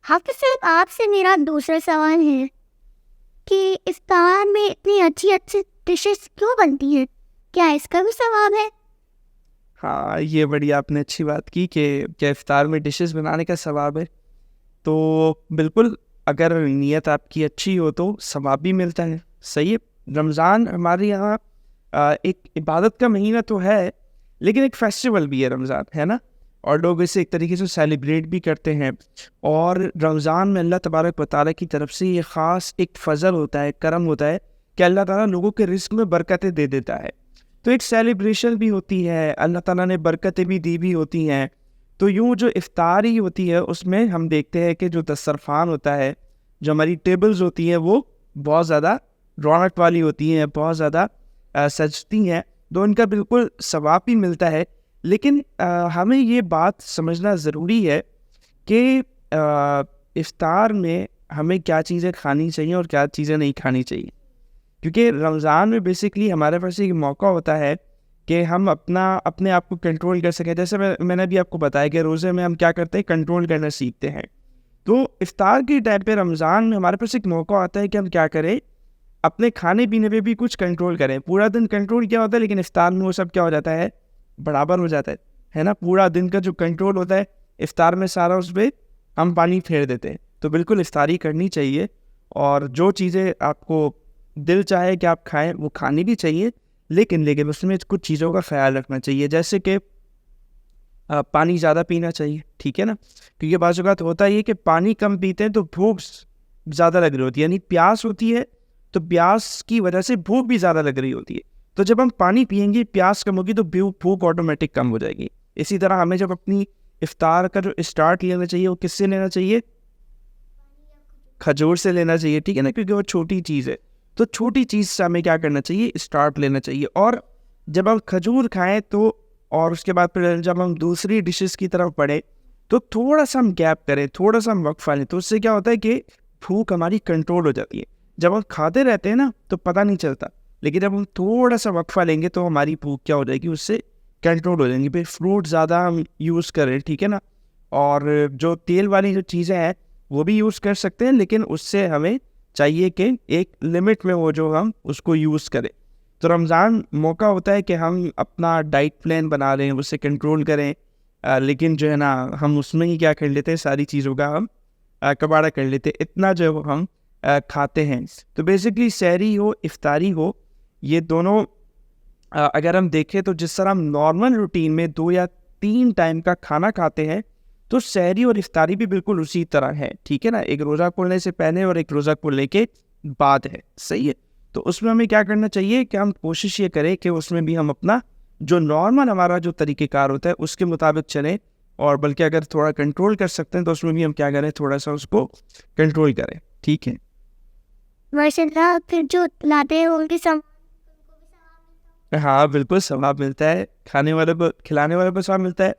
حافظ صاحب، آپ سے میرا دوسرا سوال ہے کہ افطار میں اتنی اچھی اچھی ڈشز کیوں بنتی ہیں؟ کیا اس کا بھی ثواب ہے؟ ہاں، یہ بڑی آپ نے اچھی بات کی کہ کیا افطار میں ڈشز بنانے کا ثواب ہے. تو بالکل، اگر نیت آپ کی اچھی ہو تو ثواب بھی ملتا ہے. صحیح ہے. رمضان ہمارے یہاں ایک عبادت کا مہینہ تو ہے، لیکن ایک فیسٹیول بھی ہے رمضان، ہے نا. اور لوگ اسے ایک طریقے سے سیلیبریٹ بھی کرتے ہیں. اور رمضان میں اللہ تبارک و تعالیٰ کی طرف سے یہ خاص ایک فضل ہوتا ہے، کرم ہوتا ہے کہ اللہ تعالیٰ لوگوں کے رزق میں برکتیں دے دیتا ہے. تو ایک سیلیبریشن بھی ہوتی ہے، اللہ تعالیٰ نے برکتیں بھی دی بھی ہوتی ہیں. تو یوں جو افطاری ہوتی ہے اس میں ہم دیکھتے ہیں کہ جو دسترخوان ہوتا ہے، جو ہماری ٹیبلز ہوتی ہیں، وہ بہت زیادہ رونق والی ہوتی ہیں، بہت زیادہ سجتی ہیں. تو ان کا بالکل ثواب بھی ملتا ہے. لیکن ہمیں یہ بات سمجھنا ضروری ہے کہ افطار میں ہمیں کیا چیزیں کھانی چاہیے اور کیا چیزیں نہیں کھانی چاہیے. کیونکہ رمضان میں بیسکلی ہمارے پاس ایک موقع ہوتا ہے کہ ہم اپنے آپ کو کنٹرول کر سکیں. جیسے میں نے ابھی آپ کو بتایا کہ روزے میں ہم کیا کرتے ہیں، کنٹرول کرنا سیکھتے ہیں. تو افطار کی ٹائم پہ رمضان میں ہمارے پاس ایک موقع آتا ہے کہ ہم کیا کریں، اپنے کھانے پینے پہ بھی کچھ کنٹرول کریں. پورا دن کنٹرول کیا ہوتا ہے، لیکن افطار میں وہ سب کیا ہو جاتا ہے، برابر ہو جاتا ہے نا. پورا دن کا جو کنٹرول ہوتا ہے افطار میں سارا اس پہ ہم پانی پھیر دیتے ہیں. تو بالکل افطاری کرنی چاہیے، اور جو چیزیں آپ کو دل چاہے کہ آپ کھائیں وہ کھانی بھی چاہیے. لیکن اس میں کچھ چیزوں کا خیال رکھنا چاہیے، جیسے کہ پانی زیادہ پینا چاہیے، ٹھیک ہے نا. کیونکہ بعض اوقات ہوتا ہے کہ پانی کم پیتے ہیں تو بھوک زیادہ لگ رہی ہوتی ہے، یعنی پیاس ہوتی ہے تو پیاس کی وجہ سے بھوک بھی زیادہ لگ رہی ہوتی ہے. تو جب ہم پانی پیئیں گے، پیاس کم ہوگی تو بھوک آٹومیٹک کم ہو جائے گی. اسی طرح ہمیں جب اپنی افطار کا جو اسٹارٹ لینا چاہیے وہ کس سے لینا چاہیے، کھجور سے لینا چاہیے، ٹھیک ہے نا. کیونکہ وہ چھوٹی چیز ہے، تو چھوٹی چیز سے ہمیں کیا کرنا چاہیے، اسٹارٹ لینا چاہیے. اور جب ہم کھجور کھائیں تو، اور اس کے بعد پھر جب ہم دوسری ڈشز کی طرف بڑھیں تو تھوڑا سا ہم گیپ کریں، تھوڑا سا ہم وقفہ لیں. تو اس سے کیا ہوتا ہے کہ بھوک ہماری کنٹرول ہو جاتی ہے. جب ہم کھاتے رہتے ہیں نا تو پتہ نہیں چلتا، لیکن جب ہم تھوڑا سا وقفہ لیں گے تو ہماری بھوک کیا ہو جائے گی، اس سے کنٹرول ہو جائیں گی. پھر فروٹ زیادہ ہم یوز کریں، ٹھیک ہے نا. اور جو تیل والی جو چیزیں ہیں وہ بھی یوز کر سکتے ہیں، لیکن اس سے ہمیں چاہیے کہ ایک لمٹ میں وہ جو ہم اس کو یوز کریں. تو رمضان موقع ہوتا ہے کہ ہم اپنا ڈائٹ پلان بنا لیں، اس سے کنٹرول کریں. لیکن جو ہے نا ہم اس میں ہی کیا کر لیتے ہیں، ساری چیزوں کا ہم کباڑہ کر لیتے ہیں، اتنا جو ہم کھاتے ہیں. تو بیسکلی سحری ہو افطاری ہو، یہ دونوں اگر ہم دیکھیں تو جس طرح ہم نارمل روٹین میں 2 یا 3 ٹائم کا کھانا کھاتے ہیں، تو سحری اور افطاری بھی بالکل اسی طرح ہے، ٹھیک ہے نا. ایک روزہ کھولنے سے پہلے اور ایک روزہ کھولنے کے بعد ہے، صحیح ہے. تو اس میں ہمیں کیا کرنا چاہیے کہ ہم کوشش یہ کریں کہ اس میں بھی ہم اپنا جو نارمل ہمارا جو طریقہ کار ہوتا ہے اس کے مطابق چلیں. اور بلکہ اگر تھوڑا کنٹرول کر سکتے ہیں تو اس میں بھی ہم کیا کریں، تھوڑا سا اس کو کنٹرول کریں، ٹھیک ہے. ماشاء اللہ، پھر جو لاتے ہیں ان کی ہاں بالکل ثواب ملتا ہے، کھانے والوں کو کھلانے والوں کو ثواب ملتا ہے،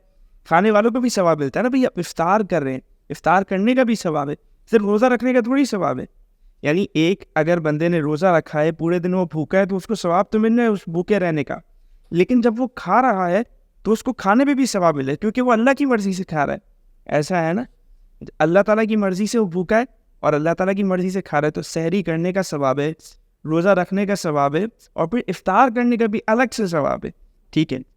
کھانے والوں کو بھی ثواب ملتا ہے نا. بھائی آپ افطار کر رہے ہیں، افطار کرنے کا بھی ثواب ہے، صرف روزہ رکھنے کا تھوڑی ثواب ہے. یعنی ایک اگر بندے نے روزہ رکھا ہے، پورے دن وہ بھوکا ہے، تو اس کو ثواب تو مل رہا ہے اس بھوکے رہنے کا. لیکن جب وہ کھا رہا ہے تو اس کو کھانے پہ بھی ثواب ملے، کیونکہ وہ اللہ کی مرضی سے کھا رہا ہے. ایسا ہے نا، اللہ تعالیٰ کی مرضی سے وہ بھوکا ہے اور اللہ تعالیٰ کی مرضی سے کھا رہا ہے. تو سحری کرنے کا ثواب ہے، روزہ رکھنے کا ثواب ہے، اور پھر افطار کرنے کا بھی الگ سے ثواب ہے، ٹھیک ہے.